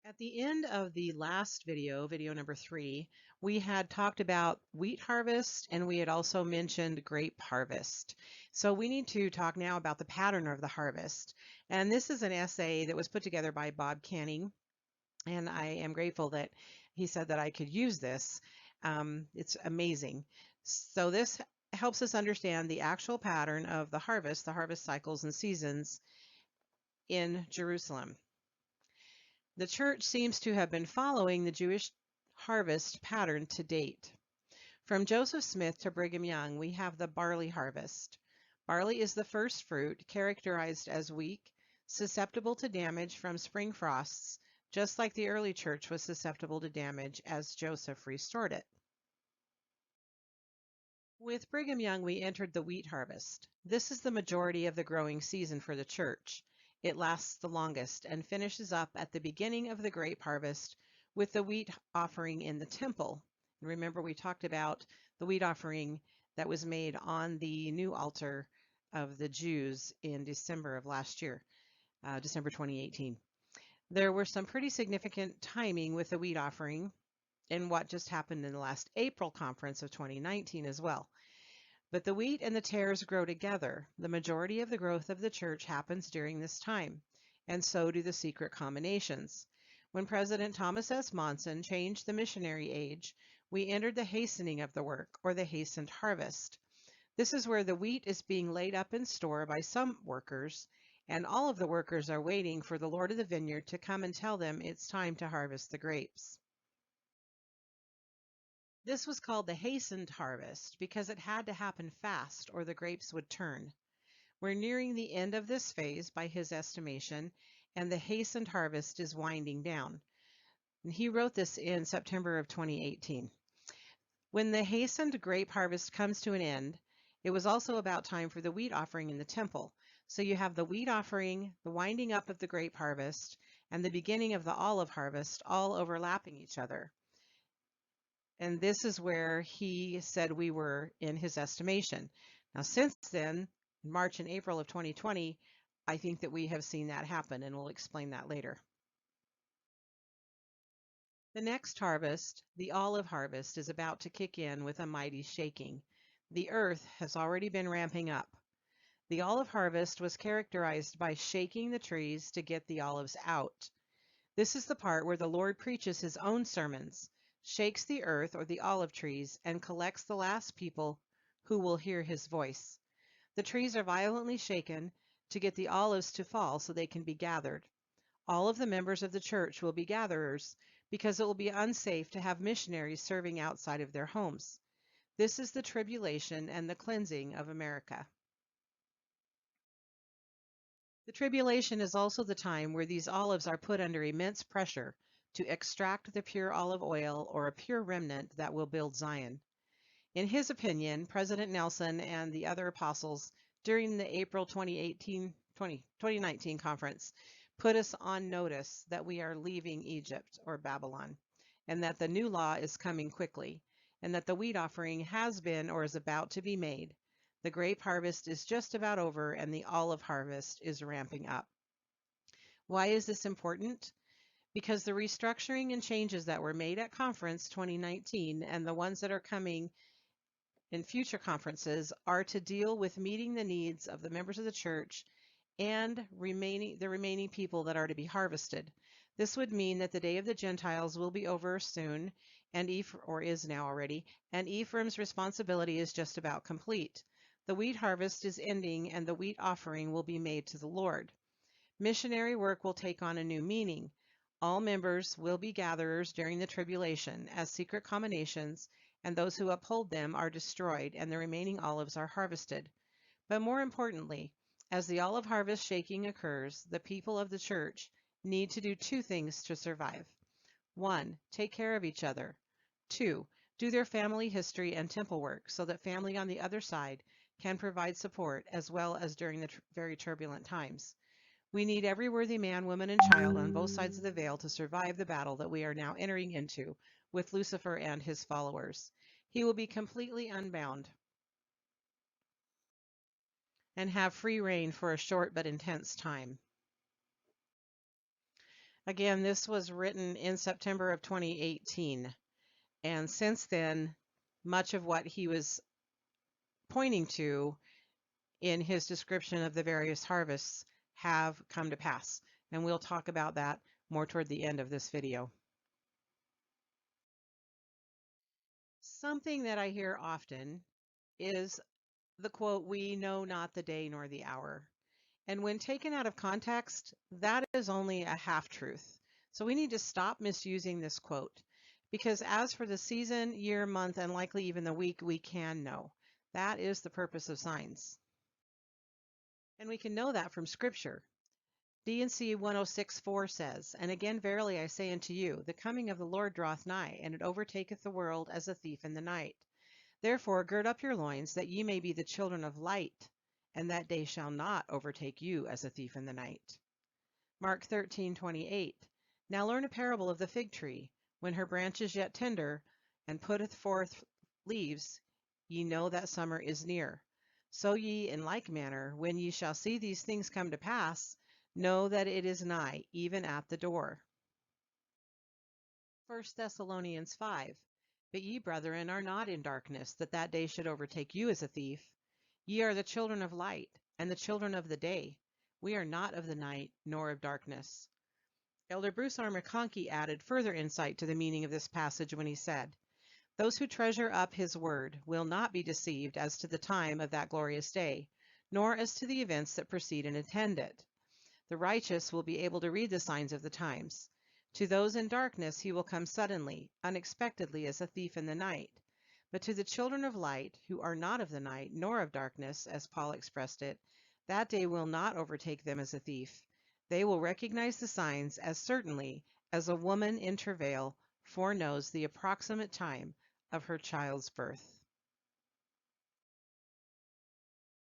At the end of the last video, video number 3, we had talked about wheat harvest and we had also mentioned grape harvest. So we need to talk now about the pattern of the harvest. And this is an essay that was put together by Bob Canning, and I am grateful that he said that I could use this. It's amazing. So this helps us understand the actual pattern of the harvest cycles and seasons in Jerusalem. The church seems to have been following the Jewish harvest pattern to date. From Joseph Smith to Brigham Young, we have the barley harvest. Barley is the first fruit, characterized as weak, susceptible to damage from spring frosts, just like the early church was susceptible to damage as Joseph restored it. With Brigham Young, we entered the wheat harvest. This is the majority of the growing season for the church. It lasts the longest and finishes up at the beginning of the grape harvest with the wheat offering in the temple. And remember, we talked about the wheat offering that was made on the new altar of the Jews in December of last year, December 2018. There were some pretty significant timing with the wheat offering and what just happened in the last April conference of 2019 as well. But the wheat and the tares grow together. The majority of the growth of the church happens during this time, and so do the secret combinations. When President Thomas S. Monson changed the missionary age, we entered the hastening of the work, or the hastened harvest. This is where the wheat is being laid up in store by some workers, and all of the workers are waiting for the Lord of the vineyard to come and tell them it's time to harvest the grapes. This was called the hastened harvest because it had to happen fast or the grapes would turn. We're nearing the end of this phase by his estimation, and the hastened harvest is winding down. And he wrote this in September of 2018. When the hastened grape harvest comes to an end, it was also about time for the wheat offering in the temple. So you have the wheat offering, the winding up of the grape harvest, and the beginning of the olive harvest all overlapping each other. And this is where he said we were in his estimation. Now, since then, March and April of 2020, I think that we have seen that happen, and we'll explain that later. The next harvest, the olive harvest, is about to kick in with a mighty shaking. The earth has already been ramping up. The olive harvest was characterized by shaking the trees to get the olives out. This is the part where the Lord preaches his own sermons, shakes the earth or the olive trees, and collects the last people who will hear his voice. The trees are violently shaken to get the olives to fall so they can be gathered. All of the members of the church will be gatherers because it will be unsafe to have missionaries serving outside of their homes. This is the tribulation and the cleansing of America. The tribulation is also the time where these olives are put under immense pressure to extract the pure olive oil or a pure remnant that will build Zion. In his opinion, President Nelson and the other apostles during the April 2019 conference put us on notice that we are leaving Egypt or Babylon, and that the new law is coming quickly, and that the wheat offering has been or is about to be made. The grape harvest is just about over and the olive harvest is ramping up. Why is this important? Because the restructuring and changes that were made at Conference 2019 and the ones that are coming in future conferences are to deal with meeting the needs of the members of the church and the remaining people that are to be harvested. This would mean that the day of the Gentiles will be over soon, and is now already, and Ephraim's responsibility is just about complete. The wheat harvest is ending and the wheat offering will be made to the Lord. Missionary work will take on a new meaning. All members will be gatherers during the tribulation as secret combinations, and those who uphold them are destroyed and the remaining olives are harvested. But more importantly, as the olive harvest shaking occurs, the people of the church need to do two things to survive. 1, take care of each other. 2, do their family history and temple work so that family on the other side can provide support as well as during the very turbulent times. We need every worthy man, woman, and child on both sides of the veil to survive the battle that we are now entering into with Lucifer and his followers. He will be completely unbound and have free reign for a short but intense time. Again, this was written in September of 2018. And since then, much of what he was pointing to in his description of the various harvests have come to pass. And we'll talk about that more toward the end of this video. Something that I hear often is the quote, "We know not the day nor the hour." And when taken out of context, that is only a half truth. So we need to stop misusing this quote, because as for the season, year, month, and likely even the week, we can know. That is the purpose of signs. And we can know that from Scripture. D&C 106:4 says, "And again, verily I say unto you, the coming of the Lord draweth nigh, and it overtaketh the world as a thief in the night. Therefore gird up your loins, that ye may be the children of light, and that day shall not overtake you as a thief in the night." Mark 13:28, "Now learn a parable of the fig tree. When her branch is yet tender, and putteth forth leaves, ye know that summer is near. So ye in like manner, when ye shall see these things come to pass, know that it is nigh, even at the door." 1 Thessalonians 5, "But ye, brethren, are not in darkness, that that day should overtake you as a thief. Ye are the children of light, and the children of the day. We are not of the night, nor of darkness." Elder Bruce R. McConkie added further insight to the meaning of this passage when he said, "Those who treasure up his word will not be deceived as to the time of that glorious day, nor as to the events that precede and attend it. The righteous will be able to read the signs of the times. To those in darkness he will come suddenly, unexpectedly, as a thief in the night. But to the children of light, who are not of the night, nor of darkness, as Paul expressed it, that day will not overtake them as a thief. They will recognize the signs as certainly as a woman in travail foreknows the approximate time of her child's birth."